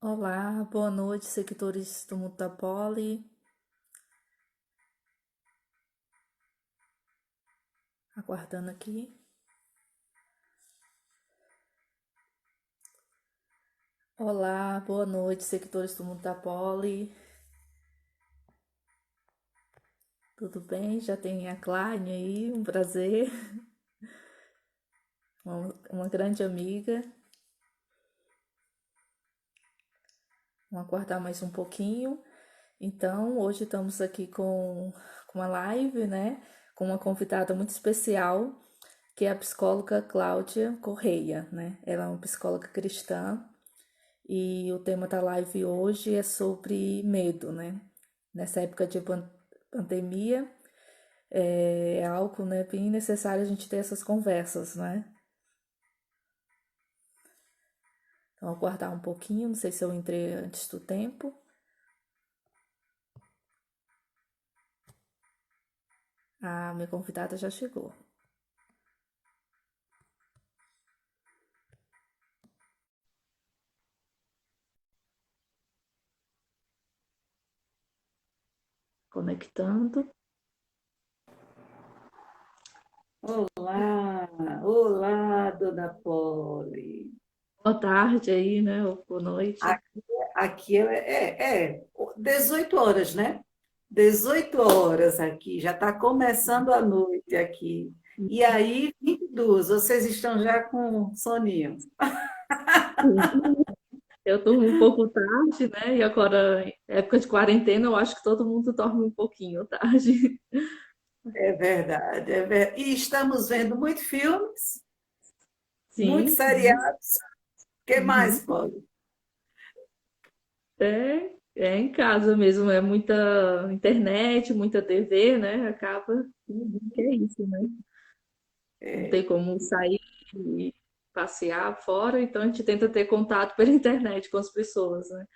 Olá, boa noite, seguidores do Mundo da Poli. Aguardando aqui. Olá, boa noite, seguidores do Mundo da Poli. Tudo bem? Já tem a Kleine aí, um prazer. Uma grande amiga. Vamos aguardar mais um pouquinho. Então, hoje estamos aqui com uma live, né? Com uma convidada muito especial, que é a psicóloga Cláudia Correia, né? Ela é uma psicóloga cristã. E o tema da live hoje é sobre medo, né? Nessa época de pandemia, é algo, né, bem necessário a gente ter essas conversas, né? Então, aguardar um pouquinho, não sei se eu entrei antes do tempo. A minha convidada já chegou. Conectando. Olá, olá, Dona Poli. Boa tarde aí, né? Ou boa noite. Aqui, aqui é 18 horas, né? 18 horas aqui, já está começando a noite aqui. E aí, 22, vocês estão já com soninho. Eu durmo um pouco tarde, né? E agora, época de quarentena, eu acho que todo mundo dorme um pouquinho tarde. É verdade, E estamos vendo muitos filmes, muitos Sim, sim. seriados. O que mais, Uhum. Poli? É em casa mesmo, é muita internet, muita TV, né? Acaba que é isso, né? Não tem como sair e passear fora, então a gente tenta ter contato pela internet com as pessoas, né?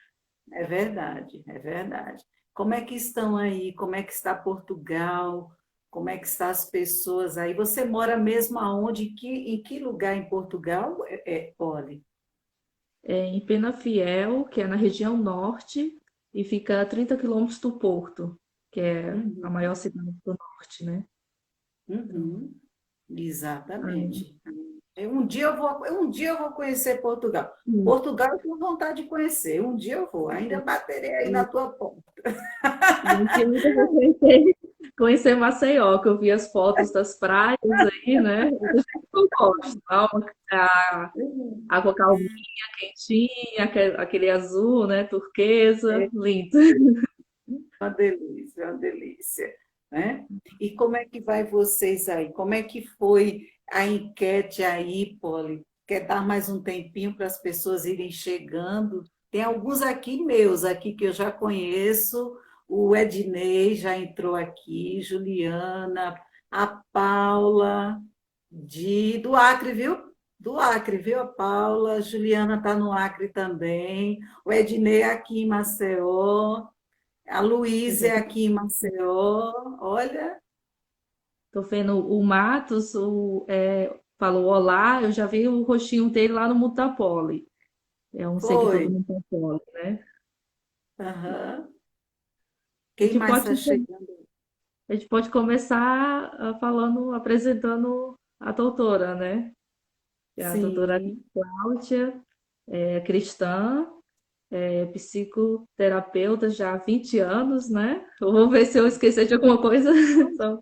É verdade, é verdade. Como é que estão aí? Como é que está Portugal? Como é que estão as pessoas aí? Você mora mesmo aonde? Em que lugar em Portugal, Poli? É em Penafiel, que é na região norte, e fica a 30 quilômetros do Porto, que é a Uhum, maior cidade do norte, né? Então, uhum, aí, exatamente. Um dia eu vou conhecer Portugal. sim. Portugal eu tenho vontade de conhecer. Um dia eu vou. Ainda baterei aí na tua porta. Eu tinha muita vontade de conhecer Maceió, que eu vi as fotos das praias aí, né? Eu gosto. A água calminha, quentinha, aquele azul, né? Turquesa, É lindo. uma delícia, uma delícia, né? E como é que vai vocês aí? Como é que foi a enquete aí, Poli? Quer dar mais um tempinho para as pessoas irem chegando? Tem alguns aqui meus, aqui que eu já conheço. O Ednei já entrou aqui, Juliana, a Paula, do Acre, viu? Do Acre, viu, a Paula? A Juliana está no Acre também. O Ednei aqui em Maceió. A Luísa é aqui em Maceió, olha, Tô vendo o Matos, falou olá, eu já vi o rostinho dele lá no Mutapoli. É um seguidor do foi. Mutapoli, né? Aham. A Quem gente mais pode, está chegando? a gente pode começar falando, apresentando a doutora, né? Que é a doutora Sim. Cláudia, é cristã, é psicoterapeuta já há 20 anos, né? Eu vou ver se eu esqueci de alguma coisa. Só-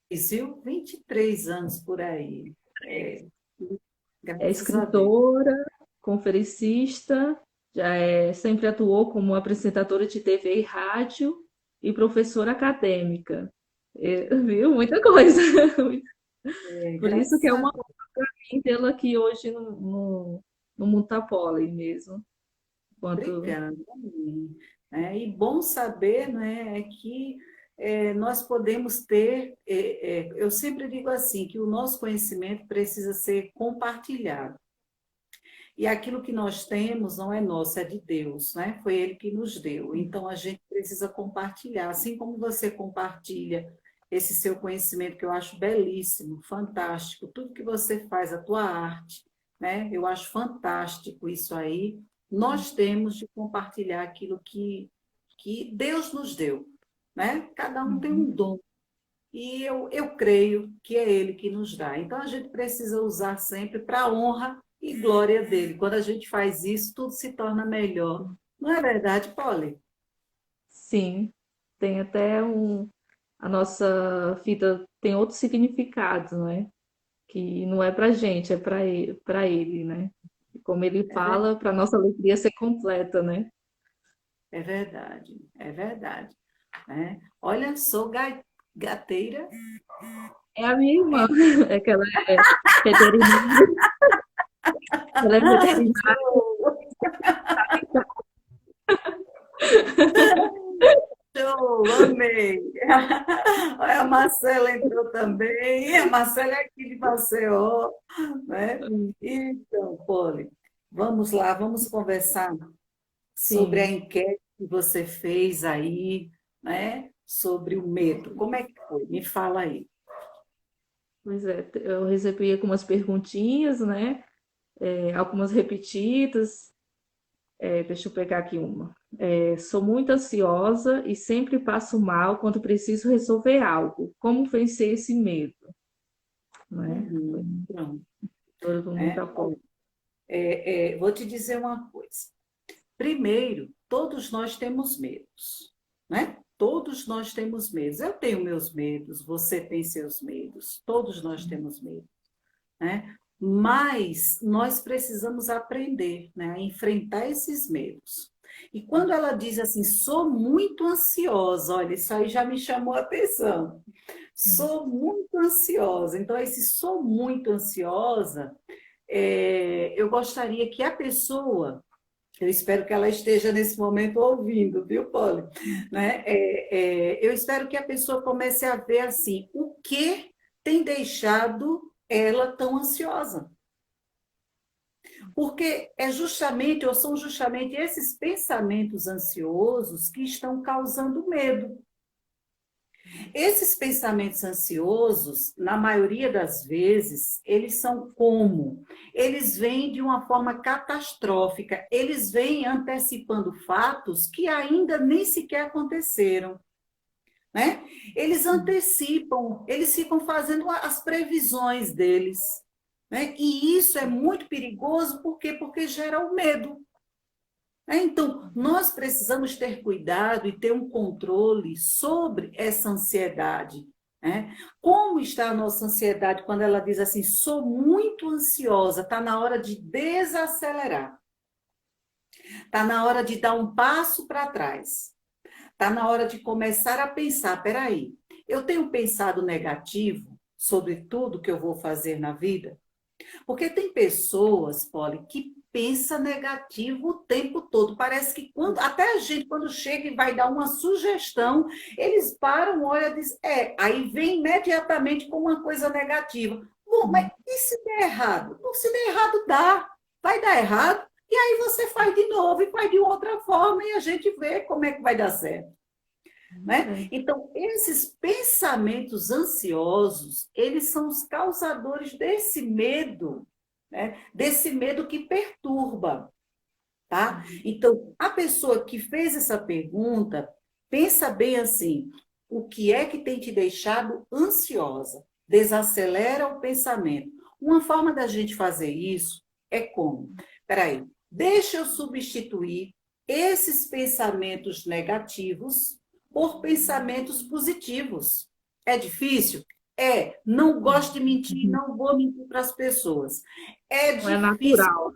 Isso, 23 anos por aí. É, É graças a Deus. escritora, conferencista, sempre atuou como apresentadora de TV e rádio e professora acadêmica. Viu? Muita coisa. É, Por isso que graças é a uma Deus. honra tê-la aqui hoje no Muntapoli mesmo. Quanto Obrigada. Amém. E bom saber, né, que nós podemos ter, eu sempre digo assim, que o nosso conhecimento precisa ser compartilhado. E aquilo que nós temos não é nosso, é de Deus, né? Foi Ele que nos deu. Então a gente precisa compartilhar, assim como você compartilha esse seu conhecimento que eu acho belíssimo, fantástico, tudo que você faz, a tua arte, né? Eu acho fantástico isso aí. nós temos de compartilhar aquilo que Deus nos deu, né? Cada um tem um Uhum. dom. E eu creio que é Ele que nos dá. Então, a gente precisa usar sempre para a honra e glória dele. Quando a gente faz isso, tudo se torna melhor. Não é verdade, Polly? Sim, tem até um. A nossa fita tem outros significados, né? Que não é pra gente, é para ele, né? E como ele É, ver- fala, para nossa alegria ser completa, né? é verdade, é verdade. Né? Olha, sou gateira. É a minha irmã, é que ela é veterinária, ela é veterinária. Show, amei. Olha, a Marcela entrou também. A Marcela é aqui de Maceió, né? Então, Poli, vamos lá, vamos conversar sobre a Sim, enquete que você fez aí, né? Sobre o medo. Como é que foi? Me fala aí. pois é, eu recebi algumas perguntinhas, né? Algumas repetidas. Deixa eu pegar aqui uma. Sou muito ansiosa e sempre passo mal quando preciso resolver algo. Como vencer esse medo? Né? Foi Pronto, todo muito né? apoio. Vou te dizer uma coisa. Primeiro, todos nós temos medos, né? Todos nós temos medos. Eu tenho meus medos, você tem seus medos, todos nós temos medo, né? Mas nós precisamos aprender, né, a enfrentar esses medos. E quando ela diz assim, sou muito ansiosa, olha, isso aí já me chamou a atenção. Sou muito ansiosa. Então, esse sou muito ansiosa, eu gostaria que a pessoa, eu espero que ela esteja nesse momento ouvindo, viu, Poli? Né? Eu espero que a pessoa comece a ver assim, o que tem deixado ela tão ansiosa. Porque é justamente, ou são justamente esses pensamentos ansiosos que estão causando medo. Esses pensamentos ansiosos, na maioria das vezes, eles são como? Eles vêm de uma forma catastrófica, eles vêm antecipando fatos que ainda nem sequer aconteceram. Né? Eles antecipam, eles ficam fazendo as previsões deles. Né? E isso é muito perigoso, por quê? Porque gera o medo. Então, nós precisamos ter cuidado e ter um controle sobre essa ansiedade. Né? Como está a nossa ansiedade quando ela diz assim, sou muito ansiosa, está na hora de desacelerar, está na hora de dar um passo para trás, está na hora de começar a pensar, peraí, eu tenho pensado negativo sobre tudo que eu vou fazer na vida? Porque tem pessoas, Polly, que pensa negativo o tempo todo. Parece que até a gente, quando chega e vai dar uma sugestão, eles param, olham e dizem, aí vem imediatamente com uma coisa negativa. Bom, mas e se der errado? Não, se der errado, dá. Vai dar errado, e aí você faz de novo e faz de outra forma e a gente vê como é que vai dar certo. Né? É, Então, esses pensamentos ansiosos, eles são os causadores desse medo, né? Desse medo que perturba, tá? Então, a pessoa que fez essa pergunta, pensa bem assim, o que é que tem te deixado ansiosa? Desacelera o pensamento. Uma forma da gente fazer isso é como? Peraí, deixa eu substituir esses pensamentos negativos por pensamentos positivos. É difícil? Não gosto de mentir, não vou mentir para as pessoas. É não é difícil, natural.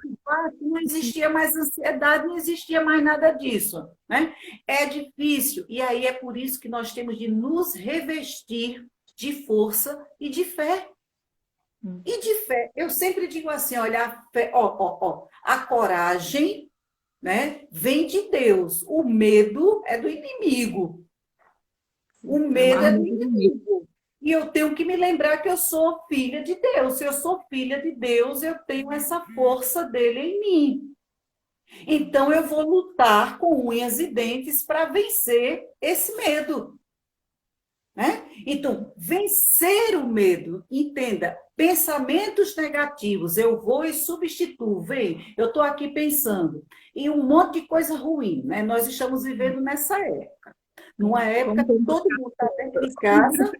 não existia mais ansiedade, não existia mais nada disso, né? É difícil, e aí é por isso que nós temos de nos revestir de força e de fé. E de fé, eu sempre digo assim, olha, a fé, a coragem, né, vem de Deus, o medo é do inimigo. O É medo uma é do arma do inimigo. inimigo. E eu tenho que me lembrar que eu sou filha de Deus. Se eu sou filha de Deus, eu tenho essa força dele em mim. Então, eu vou lutar com unhas e dentes para vencer esse medo. Né? Então, vencer o medo, entenda, Pensamentos negativos, eu vou e substituo. Vem, eu estou aqui pensando em um monte de coisa ruim, né? Nós estamos vivendo nessa época. Numa época Como que todo mundo está dentro de casa,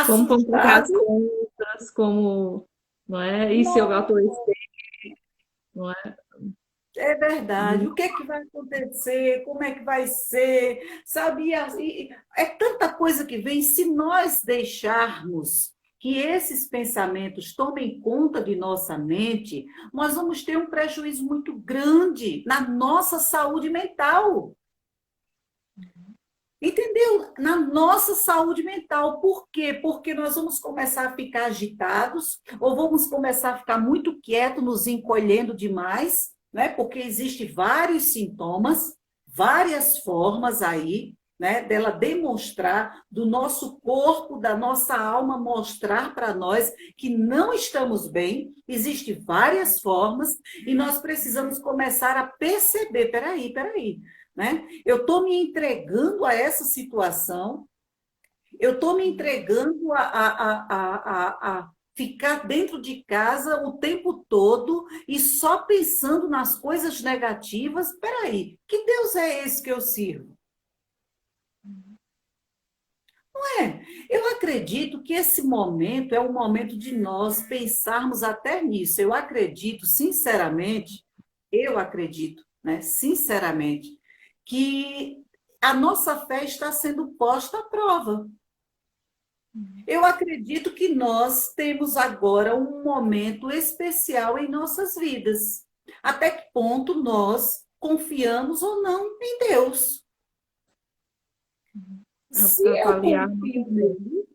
como complicar as assustado. contas, como, não é? E se eu Nossa, adoecer, não é? é verdade. O que é que vai acontecer? Como é que vai ser? Sabe? É tanta coisa que vem. Se nós deixarmos que esses pensamentos tomem conta de nossa mente, nós vamos ter um prejuízo muito grande na nossa saúde mental. Entendeu? Na nossa saúde mental. Por quê? Porque nós vamos começar a ficar agitados, ou vamos começar a ficar muito quietos, nos encolhendo demais, né? Porque existem vários sintomas, várias formas aí, né, dela demonstrar, do nosso corpo, da nossa alma mostrar para nós que não estamos bem. Existem várias formas e nós precisamos começar a perceber, peraí, né? Eu estou me entregando a essa situação, eu estou me entregando a ficar dentro de casa o tempo todo e só pensando nas coisas negativas. Espera aí, que Deus é esse que eu sirvo? Não é? Eu acredito que esse momento é o momento de nós pensarmos até nisso. Eu acredito, né, sinceramente, que a nossa fé está sendo posta à prova. Eu acredito que nós temos agora um momento especial em nossas vidas. Até que ponto nós confiamos ou não em Deus? Se eu Avaliar confio nele,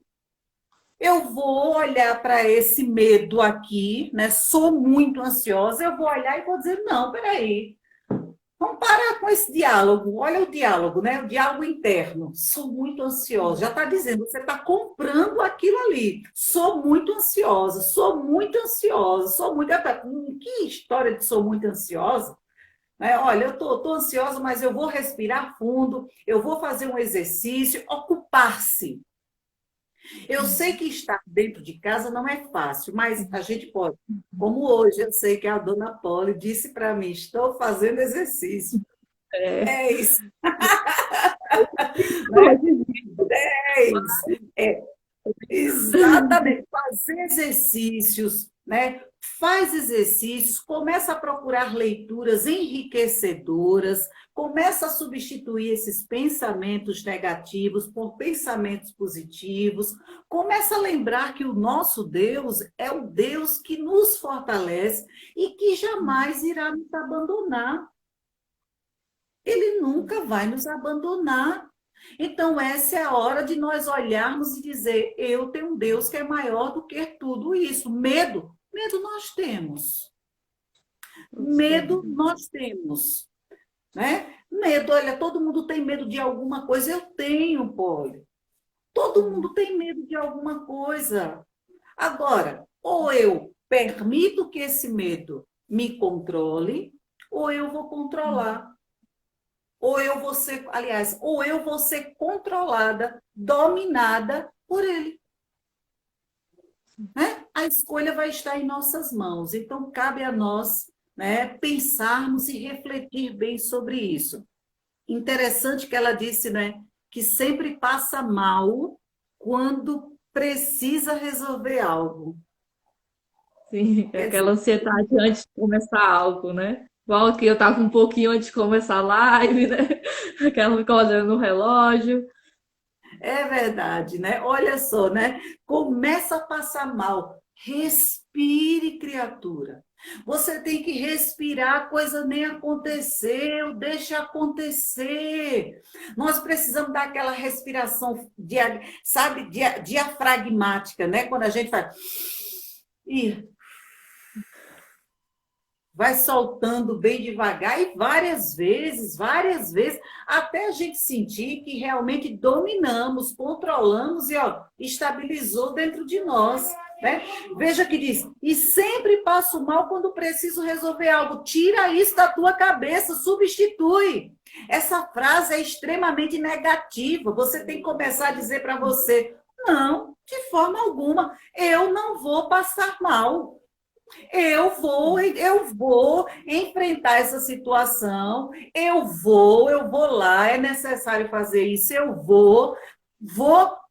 eu vou olhar para esse medo aqui, né? Sou muito ansiosa, eu vou olhar e vou dizer, não, peraí, vamos parar com esse diálogo. Olha o diálogo, né? O diálogo interno. Sou muito ansiosa. Já está dizendo, você está comprando aquilo ali. Sou muito ansiosa, sou muito ansiosa, sou muito. Que história de sou muito ansiosa? Né? Olha, eu estou ansiosa, mas eu vou respirar fundo, eu vou fazer um exercício, ocupar-se. Eu sei que estar dentro de casa não é fácil, mas a gente pode. Como hoje, eu sei que a dona Polly disse para mim: estou fazendo exercício. é, É isso, né? É isso. É, exatamente. Fazer exercícios, né? Faz exercícios, começa a procurar leituras enriquecedoras, começa a substituir esses pensamentos negativos por pensamentos positivos, começa a lembrar que o nosso Deus é o Deus que nos fortalece e que jamais irá nos abandonar. Ele nunca vai nos abandonar. Então, essa é a hora de nós olharmos e dizer: eu tenho um Deus que é maior do que tudo isso. Medo nós temos. Medo nós temos. Né? Medo, olha, todo mundo tem medo de alguma coisa. Eu tenho, Polly. Todo mundo tem medo de alguma coisa. Agora, ou eu permito que esse medo me controle, ou eu vou controlar. Ou eu vou ser, aliás, ou eu vou ser controlada, dominada por ele. Né? A escolha vai estar em nossas mãos. Então, cabe a nós, né, pensarmos e refletir bem sobre isso. Interessante que ela disse, né, que sempre passa mal quando precisa resolver algo. sim, Quer aquela dizer, ansiedade antes de começar algo, né? Igual que eu tava um pouquinho antes de começar a live, né? Aquela fica olhando no relógio. é verdade, né? Olha só, né? Começa a passar mal. Respire, criatura. Você tem que respirar, a coisa nem aconteceu, deixa acontecer. Nós precisamos dar aquela respiração, sabe, diafragmática, né? Quando a gente faz. E vai soltando bem devagar e várias vezes, até a gente sentir que realmente dominamos, controlamos e ó, estabilizou dentro de nós. Né? Veja que diz, e sempre passo mal quando preciso resolver algo. Tira isso da tua cabeça, substitui. Essa frase é extremamente negativa. Você tem que começar a dizer para você, não, De forma alguma, eu não vou passar mal. Eu vou enfrentar essa situação, eu vou lá, é necessário fazer isso, vou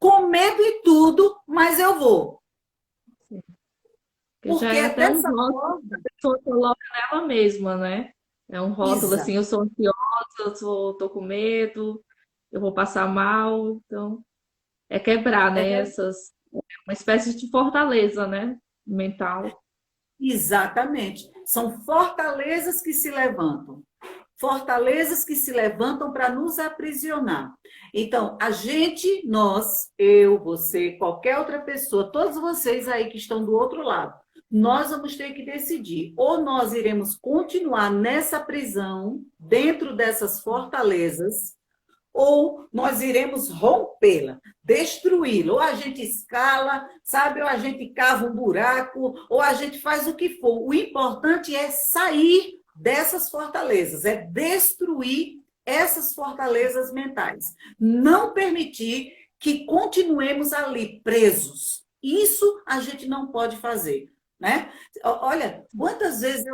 com medo e tudo, mas eu vou. Que já Porque é é até um dessa rótulo que a forma, pessoa coloca nela mesma, né? É um rótulo assim, exato, eu sou ansiosa, tô com medo, eu vou passar mal. Então, é quebrar, é né? Uma espécie de fortaleza, né? Mental. exatamente. São fortalezas que se levantam. Fortalezas que se levantam para nos aprisionar. Então, a gente, nós, eu, você, qualquer outra pessoa, todos vocês aí que estão do outro lado, nós vamos ter que decidir. Ou nós iremos continuar nessa prisão, dentro dessas fortalezas, ou nós iremos rompê-la, destruí-la. Ou a gente escala, sabe? Ou a gente cava um buraco, ou a gente faz o que for. O importante é sair dessas fortalezas, é destruir essas fortalezas mentais. Não permitir que continuemos ali presos. Isso a gente não pode fazer. Né? Olha, quantas vezes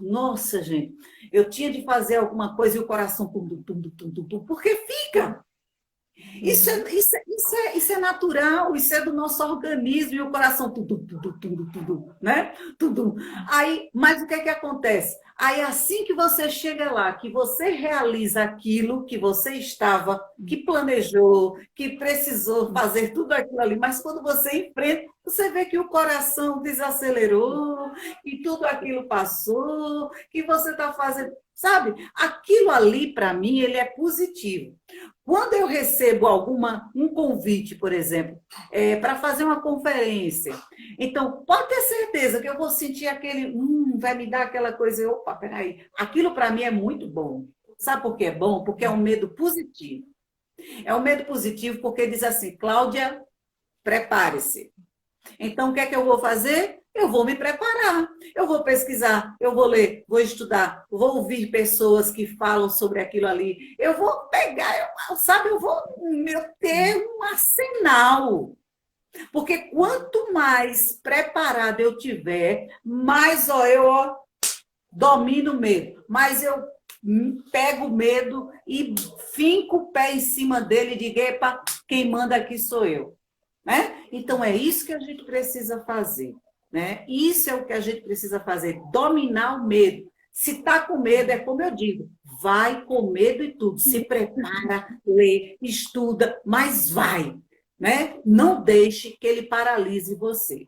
nossa, gente, eu tinha de fazer alguma coisa e o coração tum, tum, tum, tum, tum, tum, porque fica. Uhum. Isso é natural, isso é do nosso organismo e o coração tudo, tudo, tudo, tudo, né? Tudo. Aí, mas o que é que acontece? Aí, assim que você chega lá, que você realiza aquilo que você estava, que planejou, que precisou fazer tudo aquilo ali, mas quando você enfrenta, você vê que o coração desacelerou, que tudo aquilo passou, que você está fazendo, sabe? Aquilo ali, para mim, ele é positivo. Quando eu recebo um convite, por exemplo, para fazer uma conferência, então pode ter certeza que eu vou sentir aquele, vai me dar aquela coisa, opa, peraí, aquilo para mim é muito bom. Sabe por que é bom? Porque é um medo positivo. É um medo positivo porque diz assim, Cláudia, prepare-se. Então, o que é que eu vou fazer? Eu vou me preparar, eu vou pesquisar, eu vou ler, vou estudar, vou ouvir pessoas que falam sobre aquilo ali. Eu vou pegar, sabe, eu vou ter um arsenal. Porque quanto mais preparada eu tiver, mais eu domino o medo, mais eu pego o medo e finco o pé em cima dele e digo, epa, quem manda aqui sou eu. Né? Então, é isso que a gente precisa fazer. Né? Isso é o que a gente precisa fazer, dominar o medo. Se está com medo, é como eu digo, vai com medo e tudo. Se prepara, lê, estuda, mas vai. Né? Não deixe que ele paralise você.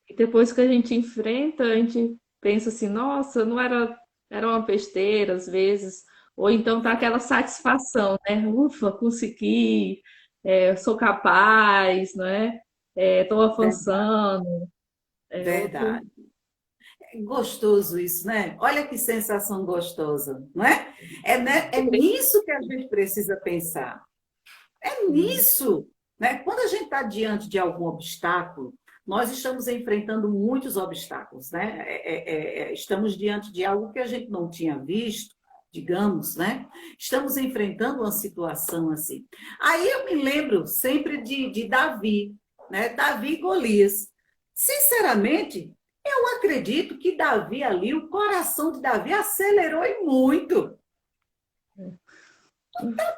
E depois que a gente enfrenta, a gente pensa assim, nossa, não era, era uma besteira às vezes. Ou então tá aquela satisfação, né? Ufa, consegui, sou capaz, né? Estou avançando. É outro. Verdade. É gostoso isso, né? Olha que sensação gostosa, não é? É nisso que a gente precisa pensar. É nisso, né? Quando a gente está diante de algum obstáculo, nós estamos enfrentando muitos obstáculos, né? Estamos diante de algo que a gente não tinha visto, digamos, né? Estamos enfrentando uma situação assim. Aí eu me lembro sempre de Davi, né? Davi e Golias. Sinceramente, eu acredito que Davi ali, o coração de Davi acelerou e muito.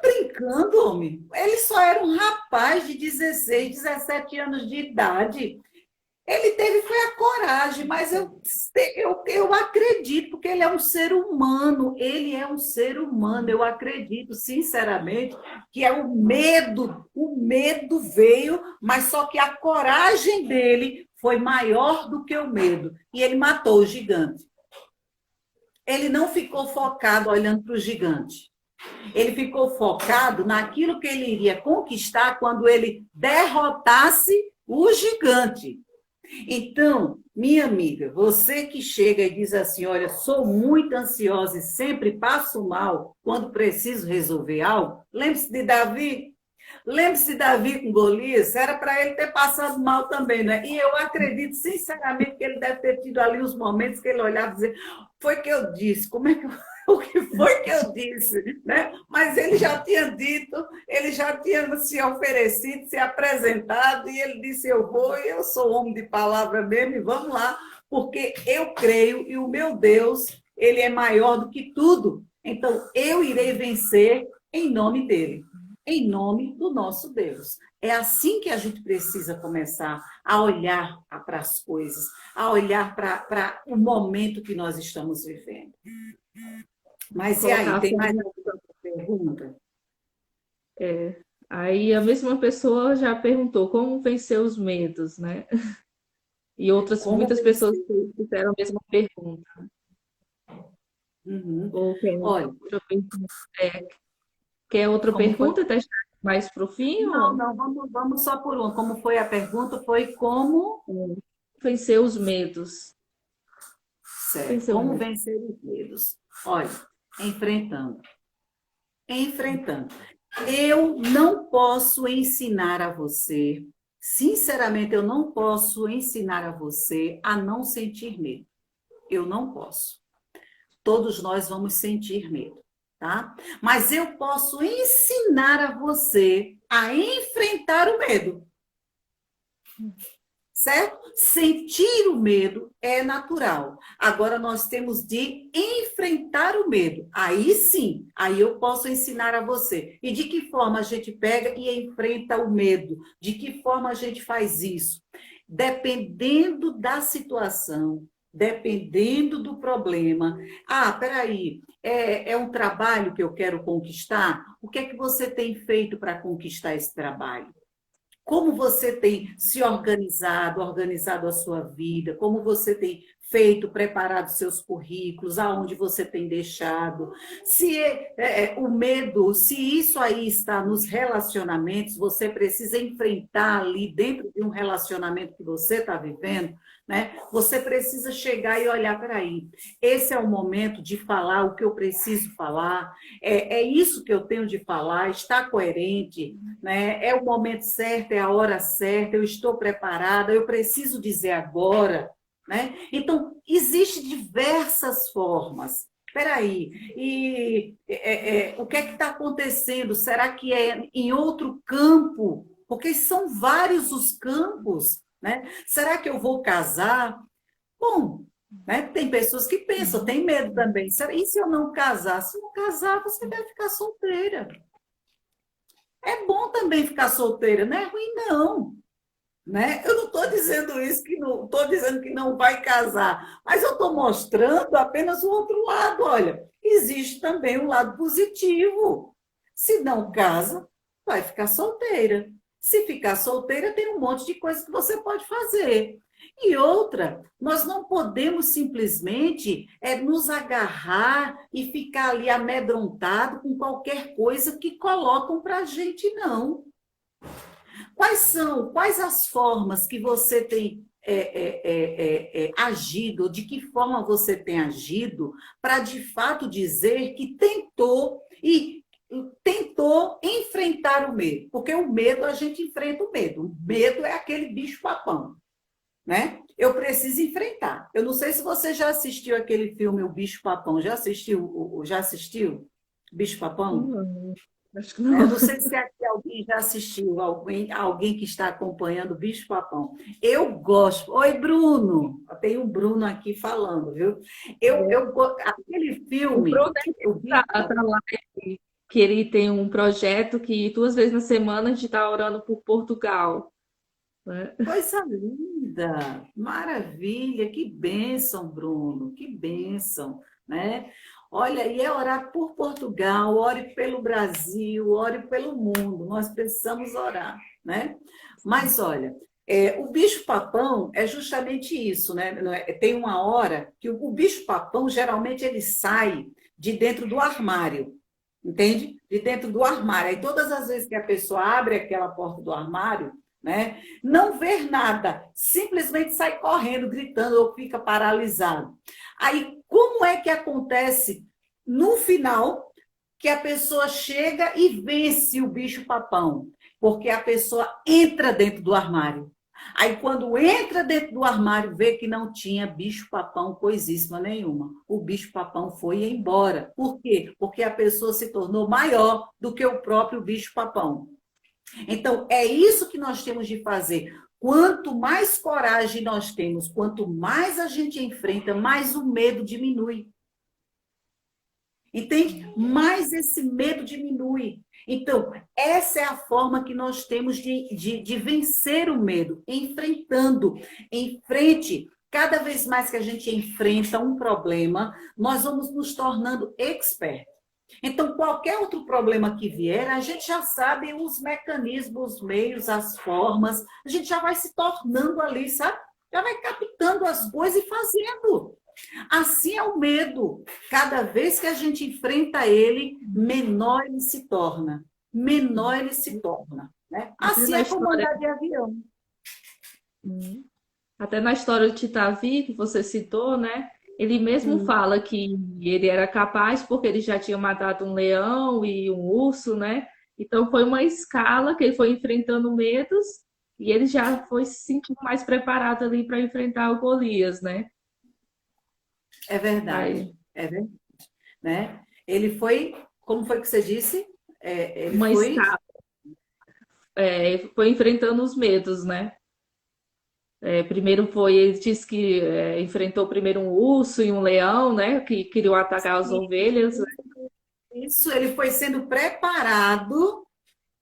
Brincando, homem. Ele só era um rapaz de 16, 17 anos de idade. Ele teve foi a coragem, mas eu acredito, porque ele é um ser humano. Ele é um ser humano. Eu acredito, sinceramente, que é o medo. O medo veio, mas só que a coragem dele foi maior do que o medo. E ele matou o gigante. Ele não ficou focado olhando para o gigante. Ele ficou focado naquilo que ele iria conquistar quando ele derrotasse o gigante. Então, minha amiga, você que chega e diz assim, olha, sou muito ansiosa e sempre passo mal quando preciso resolver algo, lembre-se de Davi. Lembre-se de Davi com Golias, era para ele ter passado mal também, né? E eu acredito, sinceramente, que ele deve ter tido ali os momentos que ele olhava e dizia, foi que eu disse? Como é que o que foi que eu disse? Né? Mas ele já tinha dito, ele já tinha se oferecido, se apresentado, e ele disse: eu vou, e eu sou homem de palavra mesmo, e vamos lá, porque eu creio, e o meu Deus, ele é maior do que tudo. Então, eu irei vencer em nome dele, em nome do nosso Deus. É assim que a gente precisa começar a olhar para as coisas, a olhar para o momento que nós estamos vivendo. Mas e Colocar aí, a tem fé. mais alguma pergunta? É. Aí a mesma pessoa já perguntou como vencer os medos, né? E outras, Como muitas pessoas vencer? fizeram a mesma pergunta. Uhum. Ou quer Olha, outra pergunta? É, quer outra como foi? pergunta? Deixar mais pro fim? Não, Ou... não, vamos só por uma. Como foi a pergunta? Foi como? Vencer os medos. Certo. Vencer o Como medo. vencer os medos? Olha, enfrentando. Enfrentando. Eu não posso ensinar a você, sinceramente, eu não posso ensinar a você a não sentir medo. Eu não posso. Todos nós vamos sentir medo, tá? Mas eu posso ensinar a você a enfrentar o medo, certo? Sentir o medo é natural. Agora nós temos de enfrentar o medo. Aí sim, aí eu posso ensinar a você. E de que forma a gente pega e enfrenta o medo? De que forma a gente faz isso? Dependendo da situação, dependendo do problema. Ah, peraí, é um trabalho que eu quero conquistar? O que é que você tem feito para conquistar esse trabalho? Como você tem se organizado, organizado a sua vida, como você tem feito, preparado seus currículos, aonde você tem deixado. Se o medo, se isso aí está nos relacionamentos, você precisa enfrentar ali dentro de um relacionamento que você está vivendo, né? Você precisa chegar e olhar, peraí, esse é o momento de falar o que eu preciso falar, é isso que eu tenho de falar, está coerente, né? É o momento certo, é a hora certa, eu estou preparada, eu preciso dizer agora, né? Então, existem diversas formas. Espera aí, o que é que está acontecendo? Será que é em outro campo? Porque são vários os campos, né? Será que eu vou casar? Bom, né? Tem pessoas que pensam, tem medo também. E se eu não casar? Se não casar, você vai ficar solteira. É bom também ficar solteira, não é ruim, não. Né? Eu não estou dizendo isso, que não estou dizendo que não vai casar, mas eu estou mostrando apenas o outro lado. Olha, existe também um lado positivo. Se não casa, vai ficar solteira. Se ficar solteira, tem um monte de coisas que você pode fazer. E outra, nós não podemos simplesmente nos agarrar e ficar ali amedrontado com qualquer coisa que colocam para a gente, não. Quais as formas que você tem agido, de que forma você tem agido para de fato dizer que tentou enfrentar o medo? Porque o medo, a gente enfrenta o medo. O medo é aquele bicho-papão, né? Eu preciso enfrentar. Eu não sei se você já assistiu aquele filme O Bicho-Papão. Já assistiu? Já assistiu? Bicho-Papão? Não, acho que Eu não. não sei se aqui alguém já assistiu, alguém que está acompanhando o Bicho-Papão. Eu gosto. Oi, Bruno. Tem um Bruno aqui falando, viu? Aquele O filme, Bruno é o tá Bicho-Papão. lá, que ele tem um projeto que 2 vezes na semana a gente está orando por Portugal, né? Coisa linda, maravilha, que bênção, Bruno, que bênção, né? Olha, e é orar por Portugal, ore pelo Brasil, ore pelo mundo, nós precisamos orar, né? Mas olha, o bicho-papão é justamente isso, né? Tem uma hora que o bicho-papão, geralmente, ele sai de dentro do armário, entende? De dentro do armário. Aí todas as vezes que a pessoa abre aquela porta do armário, né? Não ver nada, simplesmente sai correndo, gritando ou fica paralisado. Aí, como é que acontece no final que a pessoa chega e vence o bicho-papão? Porque a pessoa entra dentro do armário. Aí, quando entra dentro do armário, vê que não tinha bicho-papão coisíssima nenhuma. O bicho-papão foi embora. Por quê? Porque a pessoa se tornou maior do que o próprio bicho-papão. Então, é isso que nós temos de fazer. Quanto mais coragem nós temos, quanto mais a gente enfrenta, mais o medo diminui. Entende? Mais esse medo diminui. Então, essa é a forma que nós temos de vencer o medo, enfrentando. Em frente, cada vez mais que a gente enfrenta um problema, nós vamos nos tornando expertos. Então, qualquer outro problema que vier, a gente já sabe os mecanismos, os meios, as formas, a gente já vai se tornando ali, sabe? Já vai captando as coisas e fazendo. Assim é o medo. Cada vez que a gente enfrenta ele, menor ele se torna. Menor ele se torna. Né? Até Assim na é como história, andar de avião. hum, até na história do Titavi, que você citou, né? Ele mesmo Sim. fala que ele era capaz porque ele já tinha matado um leão e um urso, né? Então foi uma escala que ele foi enfrentando medos e ele já foi se sentindo mais preparado ali para enfrentar o Golias, né? É verdade. Aí, É verdade. Né? Ele foi, como foi que você disse? Ele uma foi. escala, foi enfrentando os medos, né? Primeiro foi, ele disse que enfrentou primeiro um urso e um leão, né? Que queriam atacar as ovelhas. Isso, ele foi sendo preparado,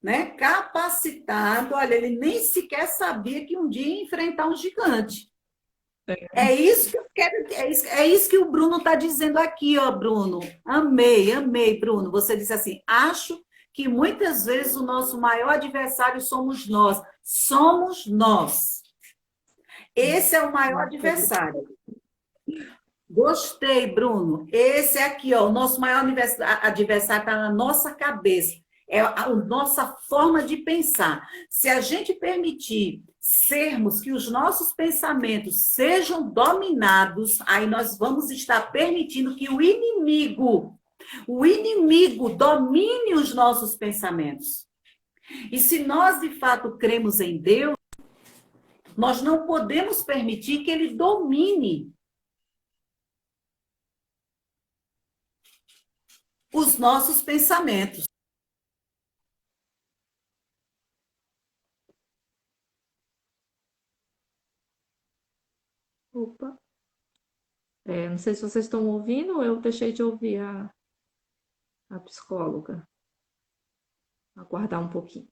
né? Capacitado. Olha, ele nem sequer sabia que um dia ia enfrentar um gigante. É isso que eu quero, é isso que o Bruno está dizendo aqui, ó, Bruno. Amei, amei, Bruno. Você disse assim: acho que muitas vezes o nosso maior adversário somos nós. Somos nós. Esse é o maior adversário. Gostei, Bruno. Esse é aqui, ó, o nosso maior adversário está na nossa cabeça. É a nossa forma de pensar. Se a gente permitir sermos que os nossos pensamentos sejam dominados, aí nós vamos estar permitindo que o inimigo domine os nossos pensamentos. E se nós de fato cremos em Deus, nós não podemos permitir que ele domine os nossos pensamentos. Opa. Não sei se vocês estão ouvindo ou eu deixei de ouvir a psicóloga. Aguardar um pouquinho.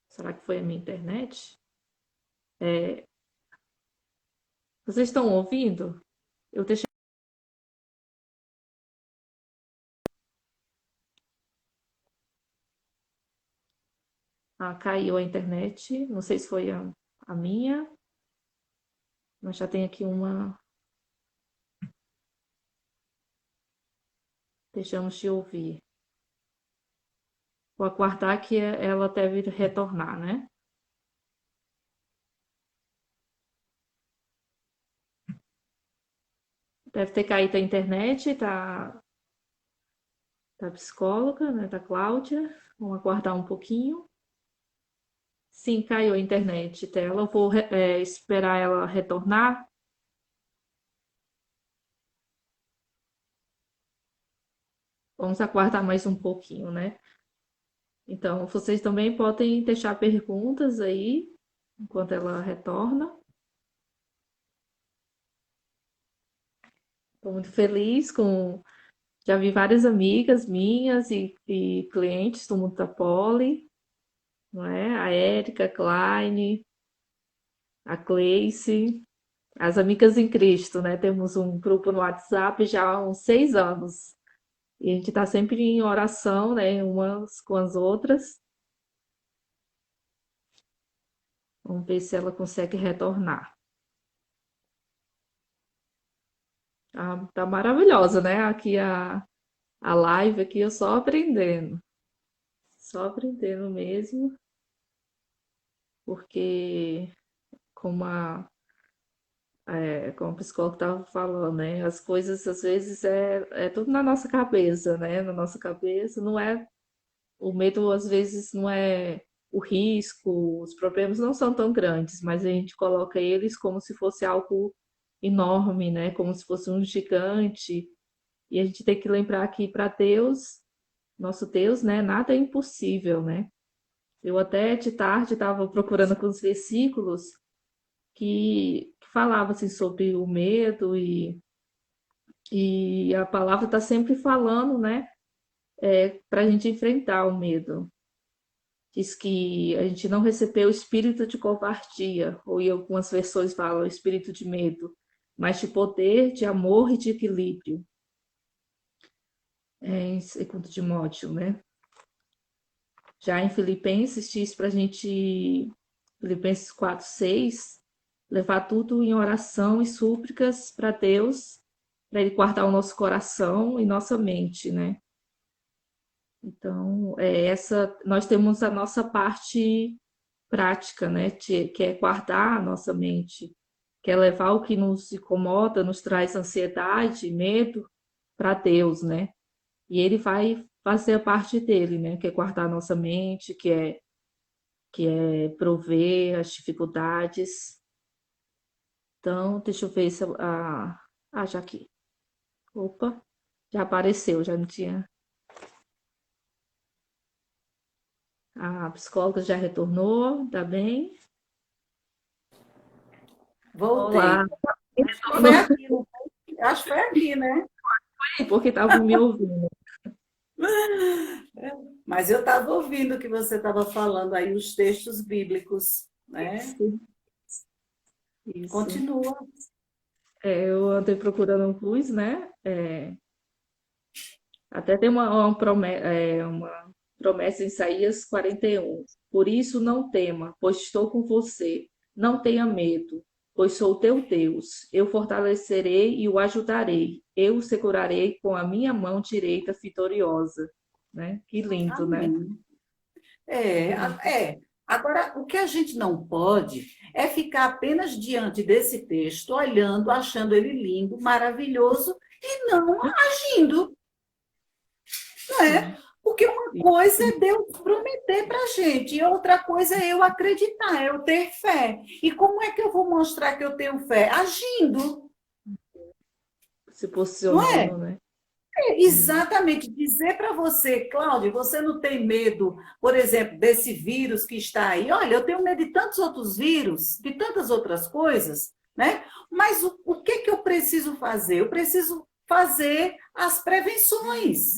Será que foi a minha internet? É, vocês estão ouvindo? Eu deixei. Ah, caiu a internet. Não sei se foi a minha, mas já tem aqui uma. Deixamos de ouvir. Vou aguardar que ela deve retornar, né? Deve ter caído a internet da psicóloga, né? Da Cláudia. Vamos aguardar um pouquinho. Sim, caiu a internet dela. Eu vou esperar ela retornar. Vamos aguardar mais um pouquinho, né? Então, vocês também podem deixar perguntas aí enquanto ela retorna. Estou muito feliz com. Já vi várias amigas minhas e clientes do Mundo da Poli, não é? A Érica, a Kleine, a Gleice, as Amigas em Cristo, né? Temos um grupo no WhatsApp já há uns 6 anos. E a gente está sempre em oração, né? Umas com as outras. Vamos ver se ela consegue retornar. Tá maravilhosa, né? Aqui a live aqui eu só aprendendo mesmo, porque como como o psicólogo estava falando, né? As coisas às vezes é tudo na nossa cabeça, né? Na nossa cabeça, não é, o medo às vezes não é. o risco, os problemas não são tão grandes, mas a gente coloca eles como se fosse algo enorme, né? Como se fosse um gigante. E a gente tem que lembrar que para Deus, nosso Deus, né, nada é impossível, né? Eu até de tarde estava procurando alguns versículos que falavam assim, sobre o medo e a palavra está sempre falando, né, para a gente enfrentar o medo. Diz que a gente não recebeu o espírito de covardia, ou em algumas versões falam o espírito de medo, mas de poder, de amor e de equilíbrio. Em 2 Timóteo, né? Já em Filipenses diz para a gente, Filipenses 4:6, levar tudo em oração e súplicas para Deus, para Ele guardar o nosso coração e nossa mente, né? Então, nós temos a nossa parte prática, né? Que é guardar a nossa mente, que é levar o que nos incomoda, nos traz ansiedade, medo, para Deus, né? E Ele vai fazer a parte dele, né? Que é guardar a nossa mente, que é prover as dificuldades. Então, deixa eu ver se já aqui. Opa, já apareceu, já não tinha. A psicóloga já retornou, tá bem? Olá, Voltei. Foi retornou aqui, não foi? Acho que foi aqui, né? porque estava me ouvindo. Mas eu estava ouvindo que você estava falando aí os textos bíblicos, né? Isso, isso. Continua. Eu andei procurando um quiz, né? Até tem uma promessa em Isaías 41. Por isso não tema, pois estou com você. Não tenha medo, pois sou teu Deus. Eu fortalecerei e o ajudarei. Eu o segurarei com a minha mão direita vitoriosa. Né? Que lindo, né? Amém. É, Que lindo. é. Agora, o que a gente não pode é ficar apenas diante desse texto, olhando, achando ele lindo, maravilhoso, e não agindo, não é? Sim. Porque uma coisa é Deus prometer para a gente, e outra coisa é eu acreditar, eu ter fé. E como é que eu vou mostrar que eu tenho fé? Agindo, Se não é? posicionando, né? Sim. Exatamente, dizer para você, Cláudio, você não tem medo, por exemplo, desse vírus que está aí. Olha, eu tenho medo de tantos outros vírus, de tantas outras coisas, né? Mas o que que eu preciso fazer? Eu preciso fazer as prevenções,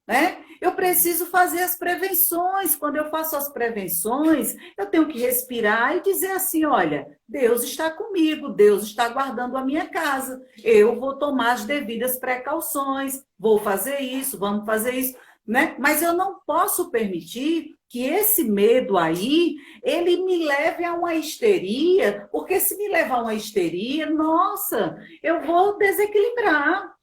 né? Eu preciso fazer as prevenções. Quando eu faço as prevenções, eu tenho que respirar e dizer assim: olha, Deus está comigo, Deus está guardando a minha casa, eu vou tomar as devidas precauções, vou fazer isso, vamos fazer isso, né? Mas eu não posso permitir que esse medo aí, ele me leve a uma histeria, porque se me levar a uma histeria, nossa, eu vou desequilibrar.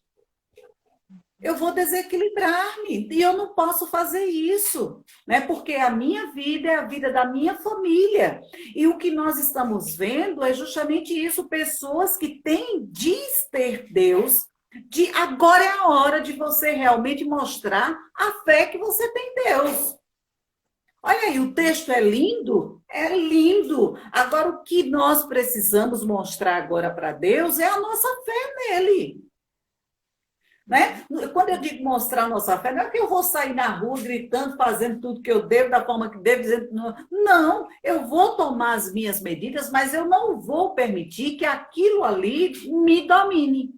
Eu vou desequilibrar-me e eu não posso fazer isso, né? Porque a minha vida é a vida da minha família. E o que nós estamos vendo é justamente isso, pessoas que diz ter Deus, de agora é a hora de você realmente mostrar a fé que você tem em Deus. Olha aí, o texto é lindo? É lindo. Agora, o que nós precisamos mostrar agora para Deus é a nossa fé nele. Né? Quando eu digo mostrar a nossa fé, não é que eu vou sair na rua gritando, fazendo tudo que eu devo, da forma que devo, dizendo, não, eu vou tomar as minhas medidas, mas eu não vou permitir que aquilo ali me domine.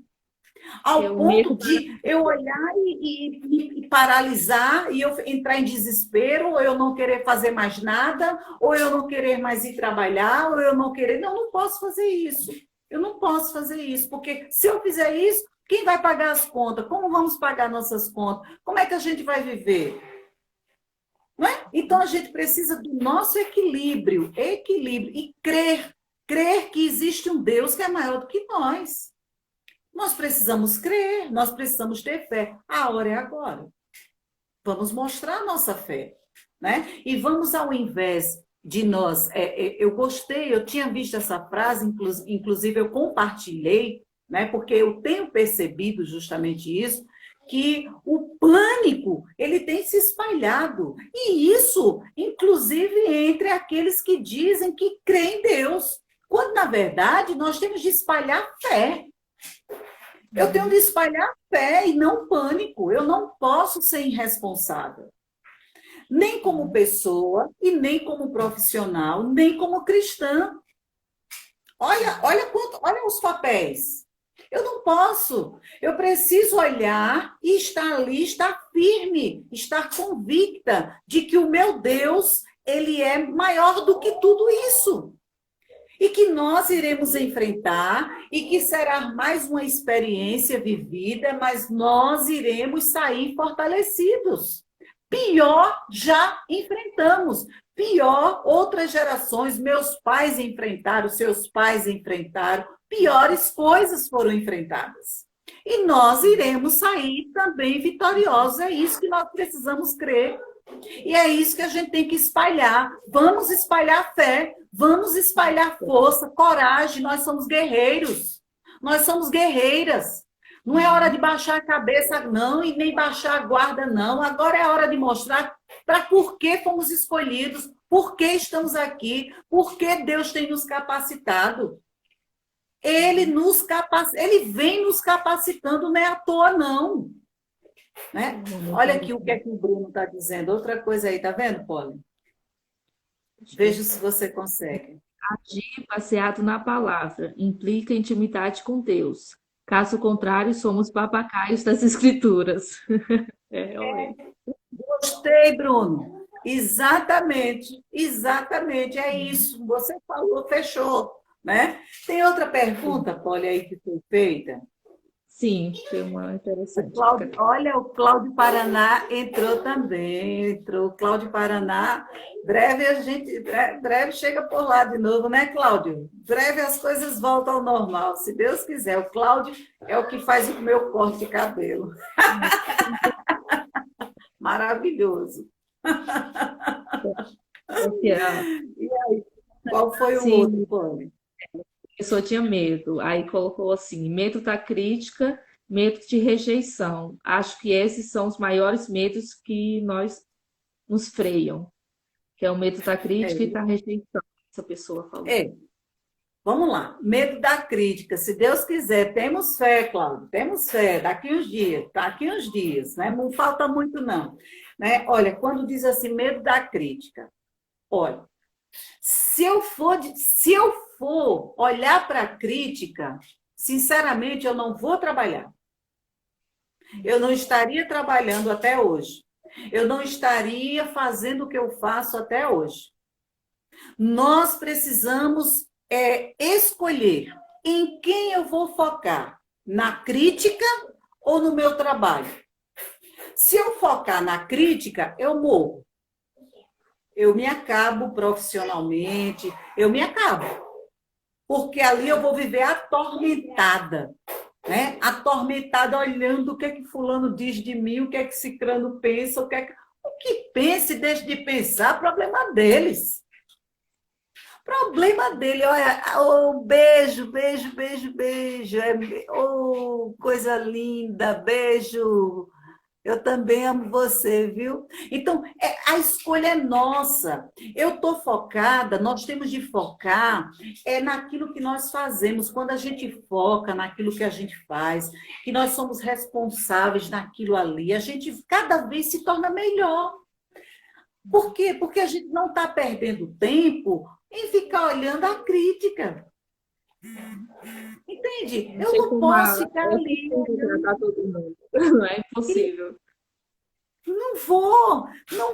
É Ao o medo ponto de eu olhar e paralisar, e eu entrar em desespero, ou eu não querer fazer mais nada, ou eu não querer mais ir trabalhar, ou eu não querer. Não, não posso fazer isso. Eu não posso fazer isso, porque se eu fizer isso, quem vai pagar as contas? Como vamos pagar nossas contas? Como é que a gente vai viver? Não é? Então a gente precisa do nosso equilíbrio, e crer que existe um Deus que é maior do que nós. Nós precisamos crer, nós precisamos ter fé. A hora é agora. Vamos mostrar a nossa fé, né? E vamos, ao invés de nós, eu gostei, eu tinha visto essa frase, inclusive eu compartilhei, né? Porque eu tenho percebido justamente isso, que o pânico ele tem se espalhado. E isso, inclusive, entre aqueles que dizem que creem em Deus. Quando, na verdade, nós temos de espalhar fé. Eu tenho de espalhar fé e não pânico. Eu não posso ser irresponsável. Nem como pessoa, e nem como profissional, nem como cristã. Olha os papéis. Eu não posso. Eu preciso olhar e estar ali, estar firme, estar convicta de que o meu Deus, ele é maior do que tudo isso. E que nós iremos enfrentar e que será mais uma experiência vivida, mas nós iremos sair fortalecidos. Pior já enfrentamos. Pior, outras gerações, meus pais enfrentaram, seus pais enfrentaram, piores coisas foram enfrentadas. E nós iremos sair também vitoriosos. É isso que nós precisamos crer. E é isso que a gente tem que espalhar. Vamos espalhar fé, vamos espalhar força, coragem. Nós somos guerreiros, nós somos guerreiras. Não é hora de baixar a cabeça, não, e nem baixar a guarda, não. Agora é hora de mostrar para por que fomos escolhidos, por que estamos aqui, por que Deus tem nos capacitado. Ele vem nos capacitando, não é à toa, não. Né? Olha aqui o que é que o Bruno está dizendo. Outra coisa aí, tá vendo, Polly? Veja se você consegue. Agir baseado na palavra implica intimidade com Deus. Caso contrário, somos papagaios das Escrituras. Realmente. Gostei, Bruno. Exatamente, exatamente, é isso. Você falou, fechou, né? Tem outra pergunta, Polly, aí que foi feita? Sim, foi uma interessante. Olha, o Cláudio Paraná entrou também, entrou. Cláudio Paraná, breve chega por lá de novo, né, Cláudio? Breve as coisas voltam ao normal, se Deus quiser. O Cláudio é o que faz o meu corte de cabelo. Maravilhoso. E aí, qual foi o outro, Polly? A pessoa tinha medo, aí colocou assim, medo da crítica, medo de rejeição. Acho que esses são os maiores medos que nos freiam, que é o medo da crítica e da rejeição, essa pessoa falou. Vamos lá, medo da crítica. Se Deus quiser, temos fé, Cláudio, temos fé, daqui uns dias, né? Não falta muito, não. Né? Olha, quando diz assim, medo da crítica, olha, se eu for olhar para a crítica, sinceramente, eu não vou trabalhar. Eu não estaria trabalhando até hoje. Eu não estaria fazendo o que eu faço até hoje. Nós precisamos escolher em quem eu vou focar, na crítica ou no meu trabalho. Se eu focar na crítica, eu morro. Eu me acabo profissionalmente, eu me acabo. Porque ali eu vou viver atormentada, né? Atormentada olhando o que é que fulano diz de mim, o que é que cicrano pensa, o que pense, deixe de pensar, problema deles. Problema dele, olha, oh, beijo, beijo, beijo, beijo, oh, coisa linda, beijo. Eu também amo você, viu? Então, a escolha é nossa. Eu estou focada, nós temos de focar naquilo que nós fazemos. Quando a gente foca naquilo que a gente faz, que nós somos responsáveis naquilo ali, a gente cada vez se torna melhor. Por quê? Porque a gente não está perdendo tempo em ficar olhando a crítica. Entende? Eu não posso ficar ali. Não é impossível. Não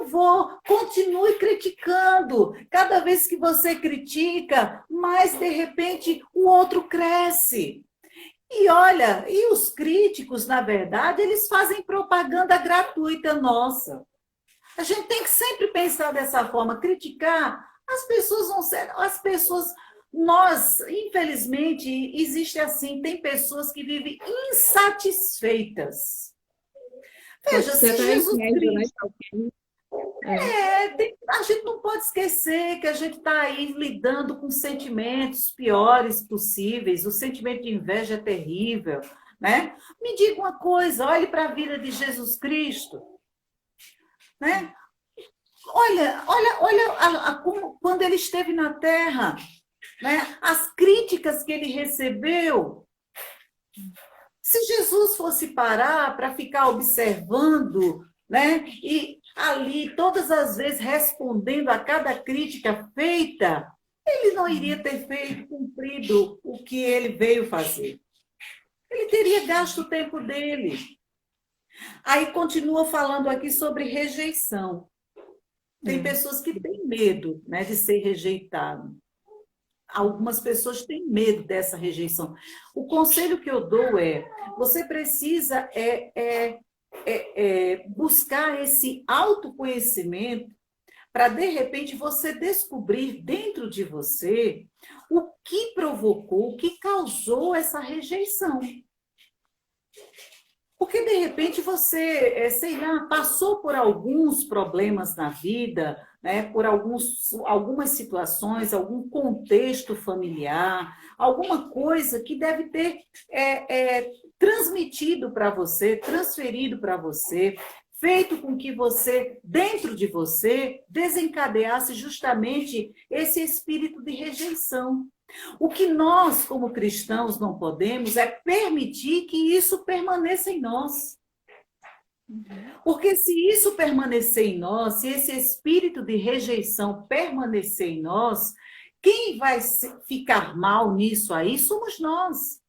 vou. Continue criticando. Cada vez que você critica, mais de repente o outro cresce. E olha, e os críticos, na verdade, eles fazem propaganda gratuita nossa. A gente tem que sempre pensar dessa forma, criticar. As pessoas vão ser, nós, infelizmente, existe assim, tem pessoas que vivem insatisfeitas. Veja, se Jesus Cristo... a gente não pode esquecer que a gente está aí lidando com sentimentos piores possíveis. O sentimento de inveja é terrível, né? Me diga uma coisa, olhe para a vida de Jesus Cristo, né? Olha quando ele esteve na Terra, né? As críticas que ele recebeu. Se Jesus fosse parar para ficar observando, né? E ali, todas as vezes, respondendo a cada crítica feita, ele não iria ter feito, cumprido o que ele veio fazer. Ele teria gasto o tempo dele. Aí continua falando aqui sobre rejeição. Tem pessoas que têm medo, né, de ser rejeitado. Algumas pessoas têm medo dessa rejeição. O conselho que eu dou é: você precisa buscar esse autoconhecimento para, de repente, você descobrir dentro de você o que provocou, o que causou essa rejeição. Porque, de repente, você, sei lá, passou por alguns problemas na vida, né, por algumas situações, algum contexto familiar, alguma coisa que deve ter transmitido para você, transferido para você, feito com que você, dentro de você, desencadeasse justamente esse espírito de rejeição. O que nós, como cristãos, não podemos é permitir que isso permaneça em nós. Porque se isso permanecer em nós, se esse espírito de rejeição permanecer em nós, quem vai ficar mal nisso aí somos nós.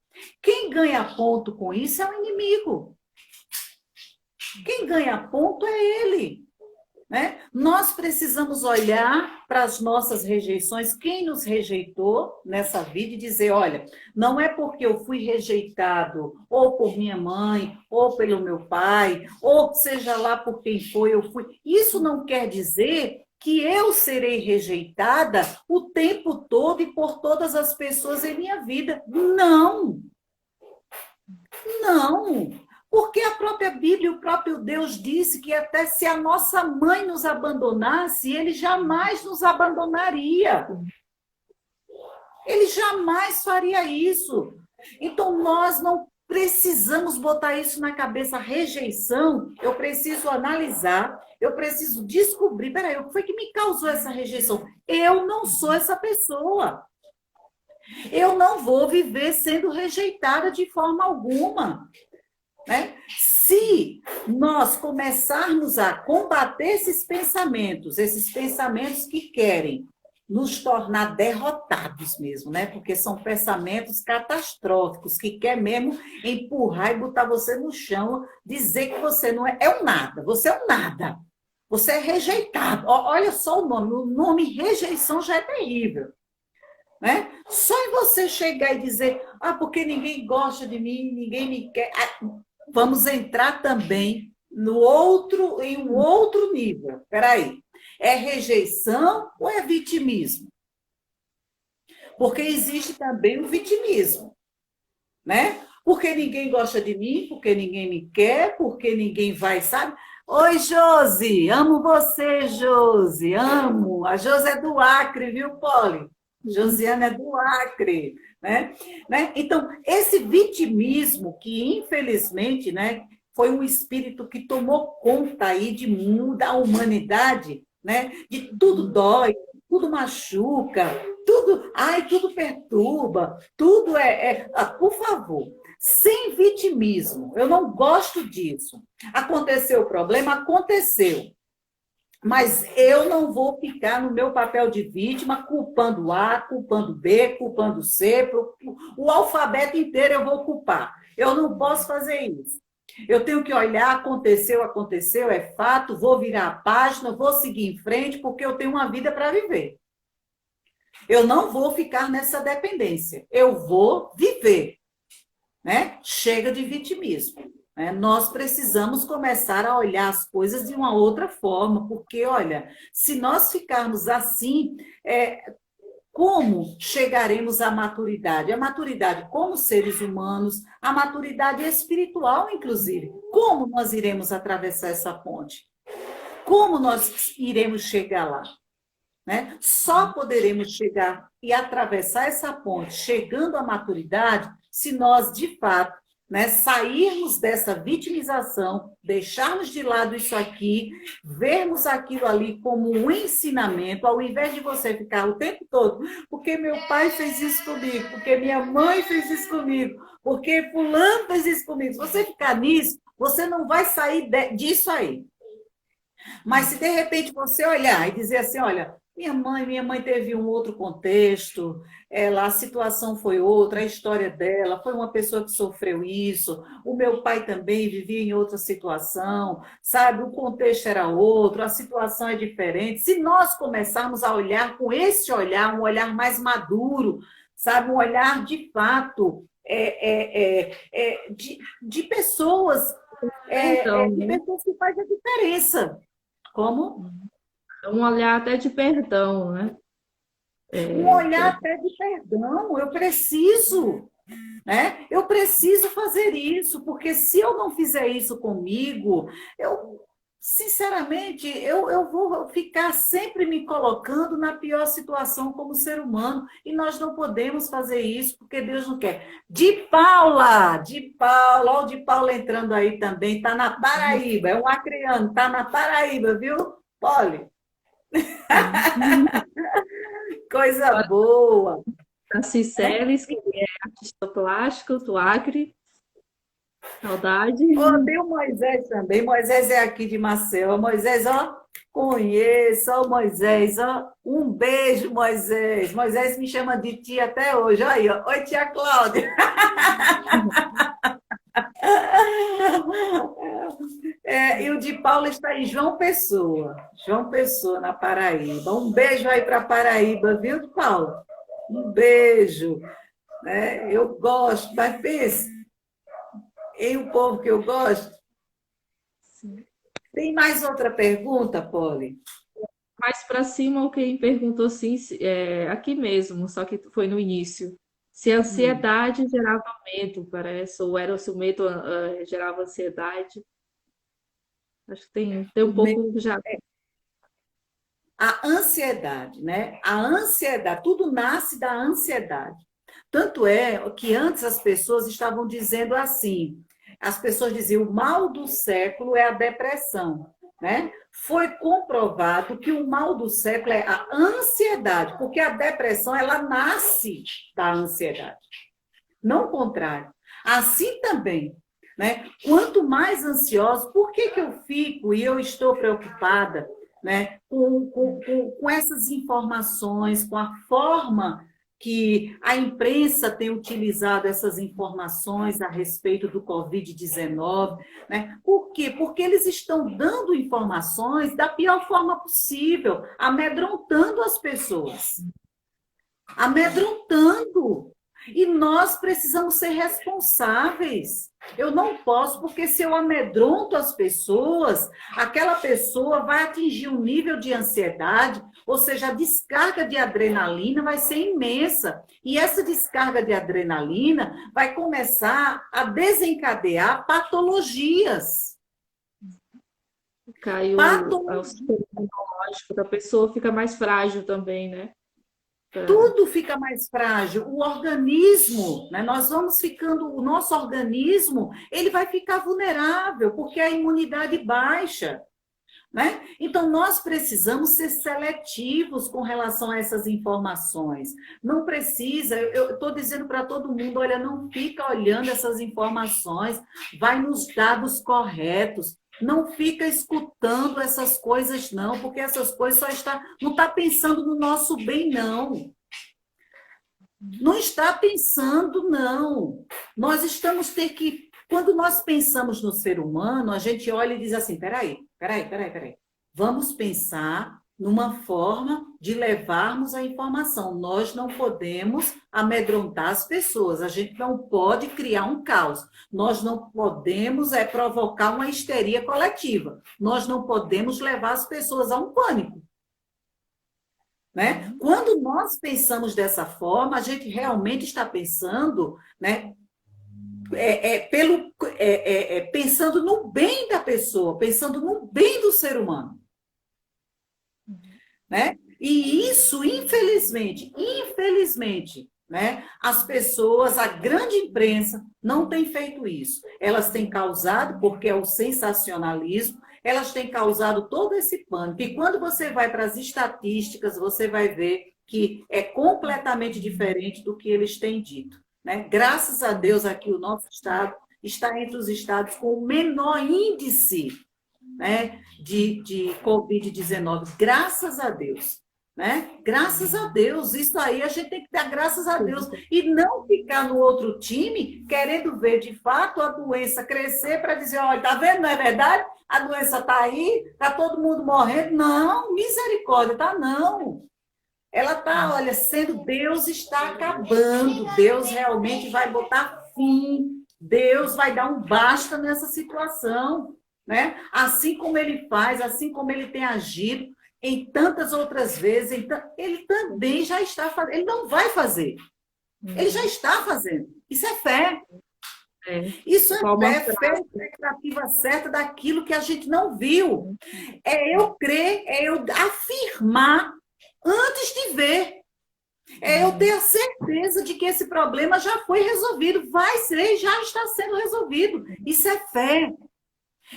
Quem ganha ponto com isso é o inimigo. Quem ganha ponto é ele. Né? Nós precisamos olhar para as nossas rejeições, quem nos rejeitou nessa vida e dizer, olha, não é porque eu fui rejeitado ou por minha mãe, ou pelo meu pai, ou seja lá por quem foi, eu fui. Isso não quer dizer que eu serei rejeitada o tempo todo e por todas as pessoas em minha vida. Não! Não! Porque a própria Bíblia, o próprio Deus disse que até se a nossa mãe nos abandonasse, ele jamais nos abandonaria. Ele jamais faria isso. Então, nós não precisamos botar isso na cabeça, rejeição. Eu preciso analisar, eu preciso descobrir, peraí, o que foi que me causou essa rejeição? Eu não sou essa pessoa. Eu não vou viver sendo rejeitada de forma alguma. Né? Se nós começarmos a combater esses pensamentos que querem nos tornar derrotados mesmo, né? Porque são pensamentos catastróficos, que quer mesmo empurrar e botar você no chão, dizer que você não é um nada, você é um nada, você é rejeitado. Olha só o nome rejeição já é terrível. Né? Só em você chegar e dizer, porque ninguém gosta de mim, ninguém me quer. Vamos entrar também em um outro nível. Espera aí. É rejeição ou é vitimismo? Porque existe também o vitimismo, né? Porque ninguém gosta de mim, porque ninguém me quer, porque ninguém vai, sabe? Oi, Josi, amo você, Josi, amo. A Josi é do Acre, viu, Poli? Josiana é do Acre, né? Então, esse vitimismo que, infelizmente, né, foi um espírito que tomou conta aí da humanidade, né? De tudo dói, tudo machuca, tudo perturba, tudo por favor, sem vitimismo. Eu não gosto disso. Aconteceu o problema, aconteceu. Mas eu não vou ficar no meu papel de vítima, culpando A, culpando B, culpando C, o alfabeto inteiro eu vou culpar. Eu não posso fazer isso. Eu tenho que olhar, aconteceu, é fato, vou virar a página, vou seguir em frente, porque eu tenho uma vida para viver. Eu não vou ficar nessa dependência, eu vou viver. Né? Chega de vitimismo. Nós precisamos começar a olhar as coisas de uma outra forma, porque, olha, se nós ficarmos assim, como chegaremos à maturidade? A maturidade como seres humanos, a maturidade espiritual, inclusive. Como nós iremos atravessar essa ponte? Como nós iremos chegar lá? Né? Só poderemos chegar e atravessar essa ponte, chegando à maturidade, se nós, de fato, né, sairmos dessa vitimização, deixarmos de lado isso aqui, vermos aquilo ali como um ensinamento, ao invés de você ficar o tempo todo, porque meu pai fez isso comigo, porque minha mãe fez isso comigo, porque fulano fez isso comigo. Se você ficar nisso, você não vai sair disso aí. Mas se de repente você olhar e dizer assim, olha, minha mãe teve um outro contexto, a situação foi outra, a história dela, foi uma pessoa que sofreu isso, o meu pai também vivia em outra situação, sabe? O contexto era outro, a situação é diferente. Se nós começarmos a olhar com esse olhar, um olhar mais maduro, sabe? Um olhar de fato de pessoas, Perdão, de né? pessoas que fazem a diferença. Como? É um olhar até de perdão, né? Um olhar até de perdão. Eu preciso, né? Eu preciso fazer isso, porque se eu não fizer isso comigo, sinceramente, eu vou ficar sempre me colocando na pior situação como ser humano, e nós não podemos fazer isso, porque Deus não quer. De Paula, olha o de Paula entrando aí também, está na Paraíba, é um acreano, está na Paraíba, viu, Poli? Sim. Coisa boa. A Né? Ciceles, que é artista plástico do Acre, saudade. Oh, tem o Moisés também. Moisés é aqui de Maceió. Moisés, ó, conheço, ó, Moisés, ó. Um beijo, Moisés. Moisés me chama de tia até hoje. Aí, ó. Oi, tia Cláudia. E o de Paula está em João Pessoa. João Pessoa, na Paraíba. Um beijo aí para Paraíba, viu, de Paula? Um beijo. Né? Eu gosto, mas pensa, em um povo que eu gosto. Tem mais outra pergunta, Polly? Mais para cima, quem perguntou assim, aqui mesmo, só que foi no início. Se a Hum. ansiedade gerava medo, parece, ou era se o medo gerava ansiedade. Acho que tem um pouco já. A ansiedade, né? A ansiedade, tudo nasce da ansiedade. Tanto é que antes as pessoas estavam dizendo assim, as pessoas diziam, o mal do século é a depressão, né? Foi comprovado que o mal do século é a ansiedade, porque a depressão, ela nasce da ansiedade, não o contrário. Assim também, né? Quanto mais ansioso, por que que eu fico e eu estou preocupada, né, com essas informações, com a forma que a imprensa tem utilizado essas informações a respeito do Covid-19, né? Por quê? Porque eles estão dando informações da pior forma possível, amedrontando as pessoas. Amedrontando. E nós precisamos ser responsáveis. Eu não posso, porque se eu amedronto as pessoas, aquela pessoa vai atingir um nível de ansiedade, ou seja, a descarga de adrenalina vai ser imensa. E essa descarga de adrenalina vai começar a desencadear patologias. Cai o Patologias. sistema imunológico da pessoa, fica mais frágil também, né? Tudo fica mais frágil, o organismo, né? Nós vamos ficando, o nosso organismo, ele vai ficar vulnerável, porque a imunidade baixa, né? Então, nós precisamos ser seletivos com relação a essas informações. Não precisa, eu estou dizendo para todo mundo, olha, não fica olhando essas informações, vai nos dados corretos, não fica escutando essas coisas, não, porque essas coisas não está pensando no nosso bem, não. Não está pensando, não. Nós estamos ter que. Quando nós pensamos no ser humano, a gente olha e diz assim: peraí. Vamos pensar numa forma de levarmos a informação. Nós não podemos amedrontar as pessoas, a gente não pode criar um caos. Nós não podemos provocar uma histeria coletiva. Nós não podemos levar as pessoas a um pânico. Né? Quando nós pensamos dessa forma, a gente realmente está pensando, né, pensando no bem da pessoa, pensando no bem do ser humano. Né? E isso, infelizmente, né? As pessoas, a grande imprensa, não tem feito isso. Elas têm causado, porque é o sensacionalismo, elas têm causado todo esse pânico. E quando você vai para as estatísticas, você vai ver que é completamente diferente do que eles têm dito, né? Graças a Deus, aqui o nosso estado está entre os estados com o menor índice, né, de Covid-19, graças a Deus. Né? Graças a Deus, isso aí a gente tem que dar graças a Deus e não ficar no outro time querendo ver de fato a doença crescer para dizer, olha, tá vendo, não é verdade? A doença está aí, está todo mundo morrendo. Não, misericórdia, tá não. Ela está, olha, sendo Deus está acabando, Deus realmente vai botar fim, Deus vai dar um basta nessa situação, né? Assim como ele faz, assim como ele tem agido em tantas outras vezes, ele também já está fazendo, ele não vai fazer, ele já está fazendo. Isso é fé. Isso é fé, a expectativa certa daquilo que a gente não viu. É eu crer, é eu afirmar antes de ver. É eu ter a certeza de que esse problema já foi resolvido, vai ser, já está sendo resolvido. Isso é fé.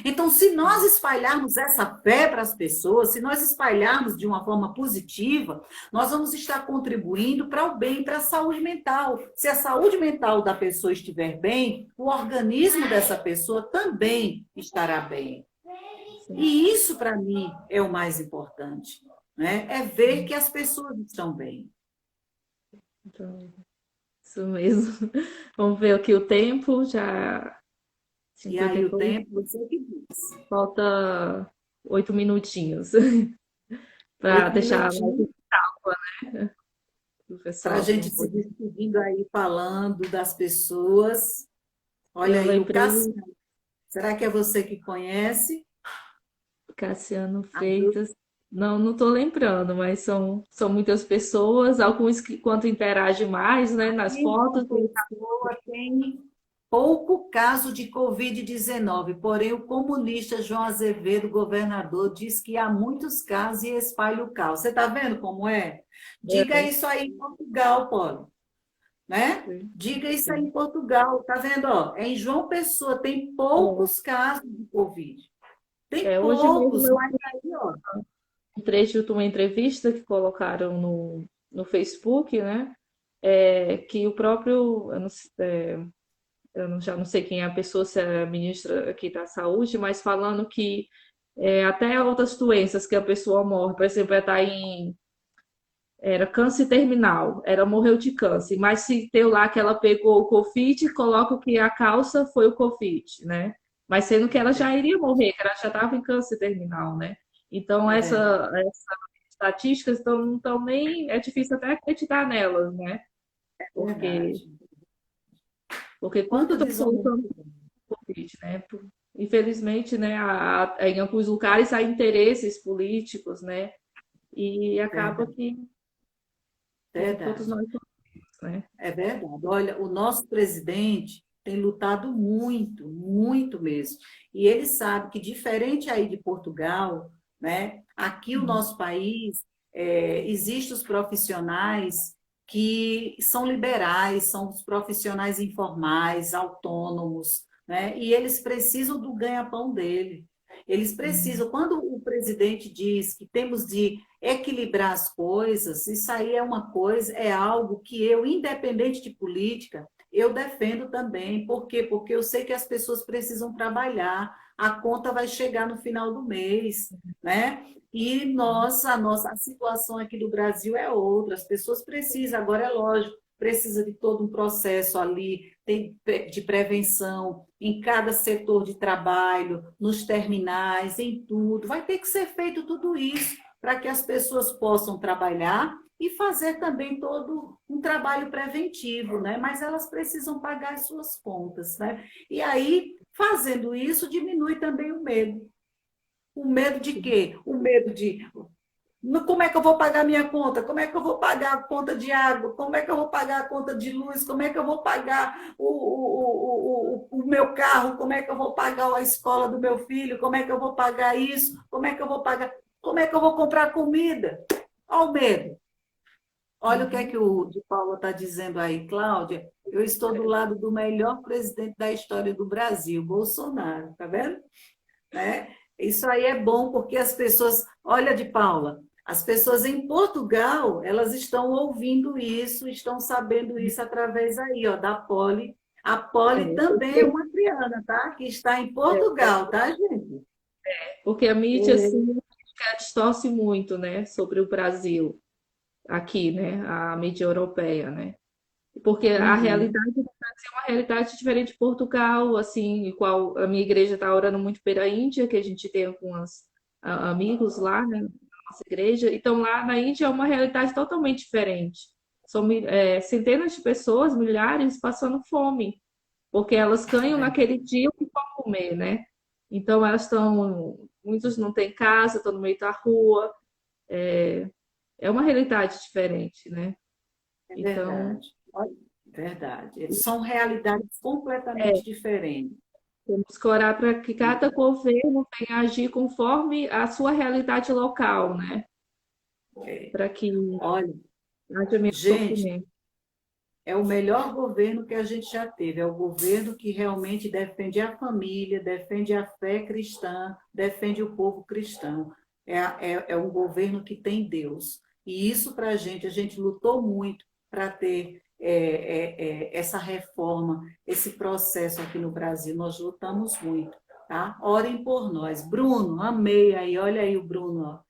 Então, se nós espalharmos essa fé para as pessoas, se nós espalharmos de uma forma positiva, nós vamos estar contribuindo para o bem, para a saúde mental. Se a saúde mental da pessoa estiver bem, o organismo dessa pessoa também estará bem. E isso, para mim, é o mais importante, né? É ver que as pessoas estão bem. Então, isso mesmo. Vamos ver aqui o tempo, já E aí o 58, tempo, você que diz. falta 8 minutinhos para 8 deixar mais minutinhos né? O para a pessoal gente não se pode. despedindo aí, falando das pessoas. Olha Eu aí, o lembrei Cassiano. Será que é você que conhece? Cassiano A Deus Freitas. Não, não estou lembrando, mas são muitas pessoas, alguns que quanto interagem mais, né, nas tem uma fotos. pessoa tem pouco caso de Covid-19, porém o comunista João Azevedo, governador, diz que há muitos casos e espalha o caos. Você está vendo como é? Diga É, isso aí em Portugal, Paulo. Né? sim, Diga isso aí sim. em Portugal, tá vendo? Ó, em João Pessoa tem poucos casos de Covid. Tem Hoje mesmo poucos, eu mas aí, ó. um trecho de uma entrevista que colocaram no Facebook, né? Que o próprio, já não sei quem é a pessoa, se é a ministra aqui da Saúde, mas falando que até outras doenças que a pessoa morre, por exemplo, era câncer terminal, ela morreu de câncer, mas se deu lá que ela pegou o Covid, coloca que a causa foi o Covid, né? Mas sendo que ela já iria morrer, que ela já estava em câncer terminal, né? Então, É verdade, essas estatísticas não estão nem. É difícil até acreditar nelas, né? é Porque, verdade. porque tudo Quanto está colocando desonra. Covid, né? Infelizmente, né, em alguns lugares há interesses políticos, né? E acaba Verdade, que, como todos verdade. nós sabemos, né? É verdade. Olha, o nosso presidente tem lutado muito, muito mesmo. E ele sabe que, diferente aí de Portugal, né, aqui o nosso país, existem os profissionais que são liberais, são os profissionais informais, autônomos, né, e eles precisam do ganha-pão dele. Eles precisam, quando o presidente diz que temos de equilibrar as coisas, isso aí é uma coisa, é algo que eu, independente de política, eu defendo também. Por quê? Porque eu sei que as pessoas precisam trabalhar, a conta vai chegar no final do mês, né? E a situação aqui do Brasil é outra, as pessoas precisam, agora é lógico, precisa de todo um processo ali de prevenção em cada setor de trabalho, nos terminais, em tudo. Vai ter que ser feito tudo isso para que as pessoas possam trabalhar e fazer também todo um trabalho preventivo, né? Mas elas precisam pagar as suas contas, né? E aí, fazendo isso, diminui também o medo. O medo de quê? O medo de como é que eu vou pagar minha conta? Como é que eu vou pagar a conta de água? Como é que eu vou pagar a conta de luz? Como é que eu vou pagar o meu carro? Como é que eu vou pagar a escola do meu filho? Como é que eu vou pagar isso? Como é que eu vou pagar? Como é que eu vou comprar comida? Olha o medo. Olha o que é Uhum. que o de Paula está dizendo aí, Cláudia. Eu estou do lado do melhor presidente da história do Brasil, Bolsonaro, tá vendo? Né? Isso aí é bom porque as pessoas, olha de Paula, as pessoas em Portugal, elas estão ouvindo isso, estão sabendo isso através aí, ó, da Poli. A Poli É, também é uma criana, tá? Que está em Portugal, tá, gente? porque a mídia, assim, distorce muito, né, sobre o Brasil, aqui, né, a mídia europeia, né? Porque a Uhum. realidade do Brasil é uma realidade diferente de Portugal, assim, igual a minha igreja está orando muito pela Índia, que a gente tem alguns amigos lá, né, na nossa igreja. Então, lá na Índia é uma realidade totalmente diferente. São centenas de pessoas, milhares, passando fome, porque elas ganham naquele dia o que vão comer, né? Então, muitos não têm casa, estão no meio da rua. É uma realidade diferente, né? É Então, verdade. Olha, verdade. São realidades é, completamente diferentes. temos que orar para que cada governo venha agir conforme a sua realidade local, né? É. Para que Olha, haja menos gente, sofrimento. é o melhor governo que a gente já teve. É o governo que realmente defende a família, defende a fé cristã, defende o povo cristão. É um governo que tem Deus. E isso para a gente lutou muito para ter essa reforma, esse processo aqui no Brasil. Nós lutamos muito, tá? Orem por nós. Bruno, amei aí, olha aí o Bruno, ó.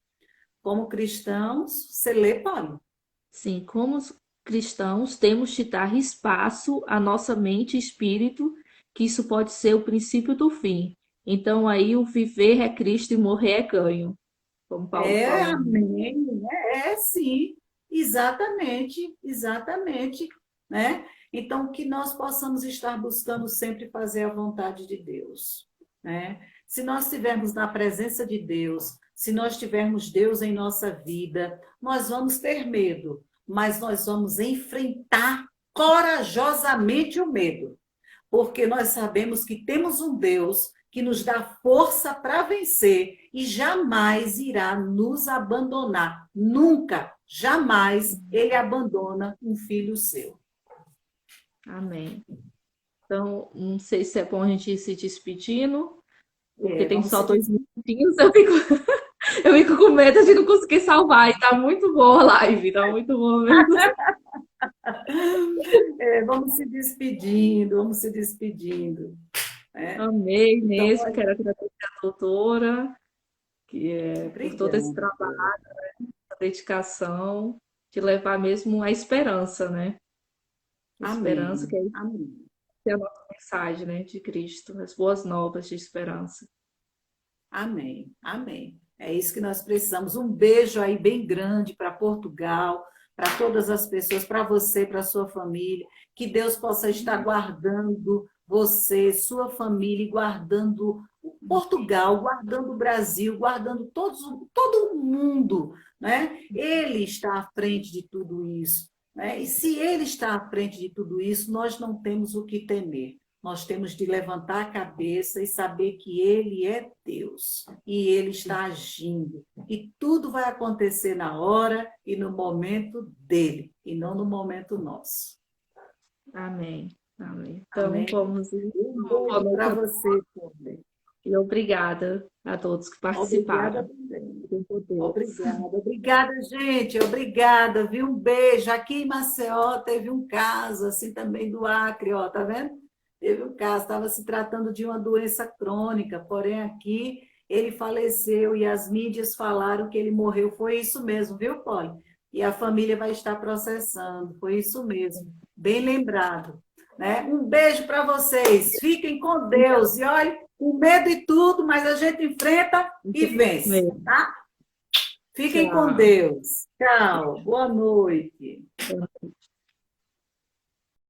Como cristãos, você lê, Paulo? Sim, como os cristãos, temos de dar espaço à nossa mente e espírito, que isso pode ser o princípio do fim. Então, aí, o viver é Cristo e morrer é ganho, como Paulo É, falou, né? amém, né? É sim, exatamente, exatamente, né? Então, que nós possamos estar buscando sempre fazer a vontade de Deus, né? Se nós estivermos na presença de Deus, se nós tivermos Deus em nossa vida, nós vamos ter medo, mas nós vamos enfrentar corajosamente o medo, porque nós sabemos que temos um Deus que nos dá força para vencer e jamais irá nos abandonar. Nunca, jamais ele abandona um filho seu. Amém. Então, não sei se é bom a gente ir se despedindo, porque tem Vamos só se 2 minutinhos, eu fico com medo de não conseguir salvar. E tá muito boa a live, tá muito boa mesmo. vamos se despedindo, vamos se despedindo. Né? Amei Então, mesmo, olha, quero agradecer a doutora, por todo esse obrigada. trabalho, essa dedicação, de levar mesmo a esperança, né? A esperança, que Amém. é Amém. a nossa mensagem, né, de Cristo, as boas novas de esperança. Amém, amém. É isso que nós precisamos. Um beijo aí bem grande para Portugal, para todas as pessoas, para você, para sua família. Que Deus possa estar guardando você, sua família, e guardando Portugal, guardando o Brasil, guardando todo o mundo, né? Ele está à frente de tudo isso, né? E se ele está à frente de tudo isso, nós não temos o que temer. Nós temos de levantar a cabeça e saber que Ele é Deus e Ele está agindo. E tudo vai acontecer na hora e no momento dele, e não no momento nosso. Amém. Amém. Então, Amém? vamos ir. Um Uma boa beijo para noite você também. e obrigada a todos que Obrigada participaram. também. Fiquem com Deus. Obrigada, obrigada, gente, obrigada, viu? Um beijo. Aqui em Maceió teve um caso, assim também do Acre, ó, tá vendo? Teve um caso, estava se tratando de uma doença crônica, porém aqui ele faleceu e as mídias falaram que ele morreu. Foi isso mesmo, viu, Poli? E a família vai estar processando, foi isso mesmo. Bem lembrado. Né? Um beijo para vocês, fiquem com Deus e olha, com medo e tudo, mas a gente enfrenta e vence, tá? Fiquem com Tchau. Deus. Tchau. Boa noite.